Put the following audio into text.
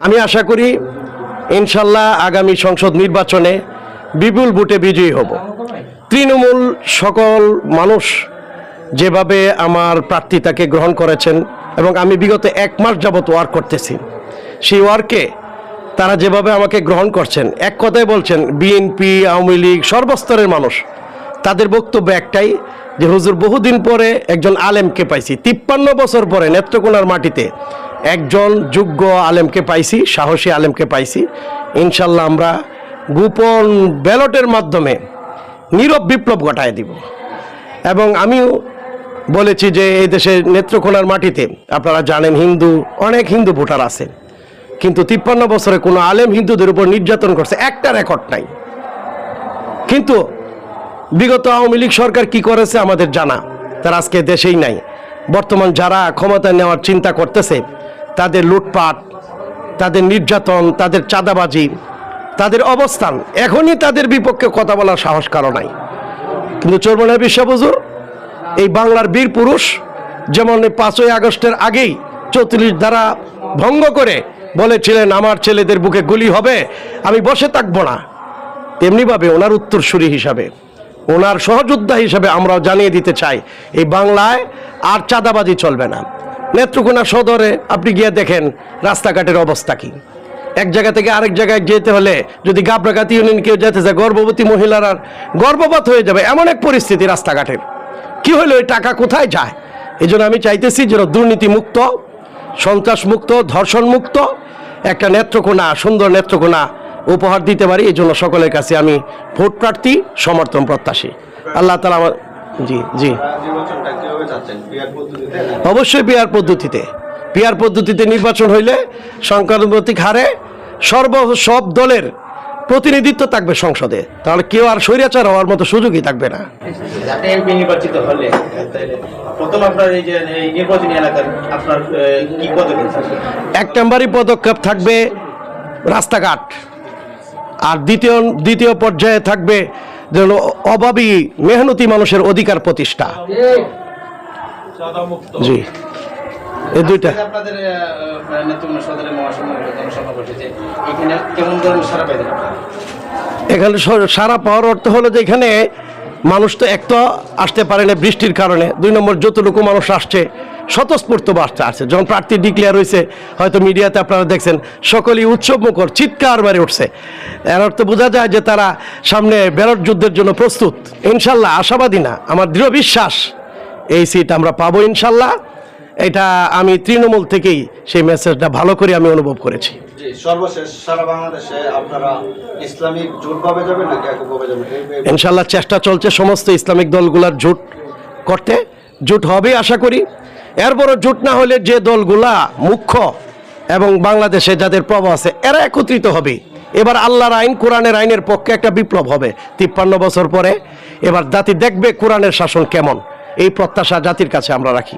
আমি আশা করি ইনশাল্লাহ আগামী সংসদ নির্বাচনে বিপুল ভোটে বিজয়ী হব। তৃণমূল সকল মানুষ যেভাবে আমার প্রার্থীতাকে গ্রহণ করেছেন এবং আমি বিগত 1 মাস যাবত ওয়ার্ক করতেছি, সেই ওয়ার্কে তারা যেভাবে আমাকে গ্রহণ করছেন, এক কথায় বলছেন বিএনপি, আওয়ামী লীগ, সর্বস্তরের মানুষ তাদের বক্তব্য একটাই যে হুজুর বহুদিন পরে একজন আলেমকে পাইছি, 53 বছর পরে নেত্রকোনার মাটিতে একজন যোগ্য আলেমকে পাইছি, সাহসী আলেমকে পাইছি। ইনশাল্লাহ আমরা গোপন ব্যালটের মাধ্যমে নীরব বিপ্লব ঘটায় দিব। এবং আমিও বলেছি যে এই দেশে নেত্রকোনার মাটিতে আপনারা জানেন অনেক হিন্দু ভোটার আছে, কিন্তু 53 বছরে কোনো আলেম হিন্দুদের উপর নির্যাতন করছে একটা রেকর্ড নাই। কিন্তু বিগত আওয়ামী লীগ সরকার কি করেছে আমাদের জানা, তারা আজকে দেশেই নাই। বর্তমান যারা ক্ষমতা নেওয়ার চিন্তা করতেছে তাদের লুটপাট, তাদের নির্যাতন, তাদের চাঁদাবাজি, তাদের অবস্থান, এখনই তাদের বিপক্ষে কথা বলার সাহস কারো নাই। কিন্তু চরমনাই বিশ্বাস হুজুর এই বাংলার বীর পুরুষ, যেমন 5ই আগস্টের আগেই 34 ধারা ভঙ্গ করে বলেছিলেন আমার ছেলেদের বুকে গুলি হবে, আমি বসে থাকবো না, তেমনিভাবে ওনার উত্তরসূরি হিসাবে, ওনার সহযোদ্ধা হিসাবে আমরাও জানিয়ে দিতে চাই এই বাংলায় আর চাঁদাবাজি চলবে না। নেত্রকোনা সদরে আপনি গিয়ে দেখেন রাস্তাঘাটের অবস্থা কি, এক জায়গা থেকে আরেক জায়গায় যেতে হলে যদি গাবরাগাতি ইউনিয়ন কেউ যেতে চায়, গর্ভবতী মহিলার আর গর্ভপাত হয়ে যাবে, এমন এক পরিস্থিতি রাস্তাঘাটের। কি হলো, এই টাকা কোথায় যায়? এই জন্য আমি চাইতেছি যেন দুর্নীতিমুক্ত, সন্ত্রাসমুক্ত, ধর্ষণমুক্ত একটা নেত্রকোনা, সুন্দর নেত্রকোনা উপহার দিতে পারি। এই জন্য সকলের কাছে আমি ভোট প্রার্থী, সমর্থন প্রত্যাশী। আল্লাহ তাআলা আমার জি অবশ্যই পিআর পদ্ধতিতে নির্বাচন হইলে সংখ্যানুপাতিক হারে সব দলের প্রতিনিধিত্ব থাকবে সংসদে, তাহলে কেউ আর স্বৈরাচার হওয়ার মতো সুযোগই থাকবে না। নির্বাচিত হলে প্রথম আপনার এই যে নির্বাচনী এলাকার আপনার কি পদক্ষেপ থাকবে? 1 নম্বরই পদক্ষেপ থাকবে রাস্তাঘাট, আর দ্বিতীয় পর্যায়ে থাকবে যেন অভাবী মেহনতি মানুষের অধিকার প্রতিষ্ঠা। জি, এই দুইটা। আপনাদের নেত্রকোনা সদরে মহাসভা বসেছে, এখানে কেমন ধরনের সাড়া পাইলেন? এখানে সারা পাওয়ার অর্থ হলো যে এখানে মানুষ তো এক তো আসতে পারে না বৃষ্টির কারণে, 2 নম্বর যতটুকু মানুষ আসছে স্বতঃস্ফূর্ত আসছে। যখন প্রার্থী ডিক্লেয়ার হয়েছে, হয়তো মিডিয়াতে আপনারা দেখছেন, সকলেই উৎসব মুখর চিৎকার মারে উঠছে। এর অর্থ বোঝা যায় যে তারা সামনে ব্যালট যুদ্ধের জন্য প্রস্তুত। ইনশাল্লাহ আশাবাদী না, আমার দৃঢ় বিশ্বাস এই সিট আমরা পাবো ইনশাল্লাহ। এটা আমি তৃণমূল থেকেই সেই মেসেজটা ভালো করে আমি অনুভব করেছি। সর্বশেষ সারা বাংলাদেশে আপনারা ইসলামিক জোটভাবে যাবেন নাকি এককভাবে যাবেন? ইনশাল্লাহ চেষ্টা চলছে সমস্ত ইসলামিক দলগুলার জোট করতে, জোট হবে আশা করি। এরপরও জোট না হলে যে দলগুলা মুখ্য এবং বাংলাদেশে যাদের প্রভাব আছে এরা একত্রিত হবে। এবার আল্লাহর আইন, কোরআনের আইনের পক্ষে একটা বিপ্লব হবে 53 বছর পরে। এবার জাতি দেখবে কোরআনের শাসন কেমন, এই প্রত্যাশা জাতির কাছে আমরা রাখি।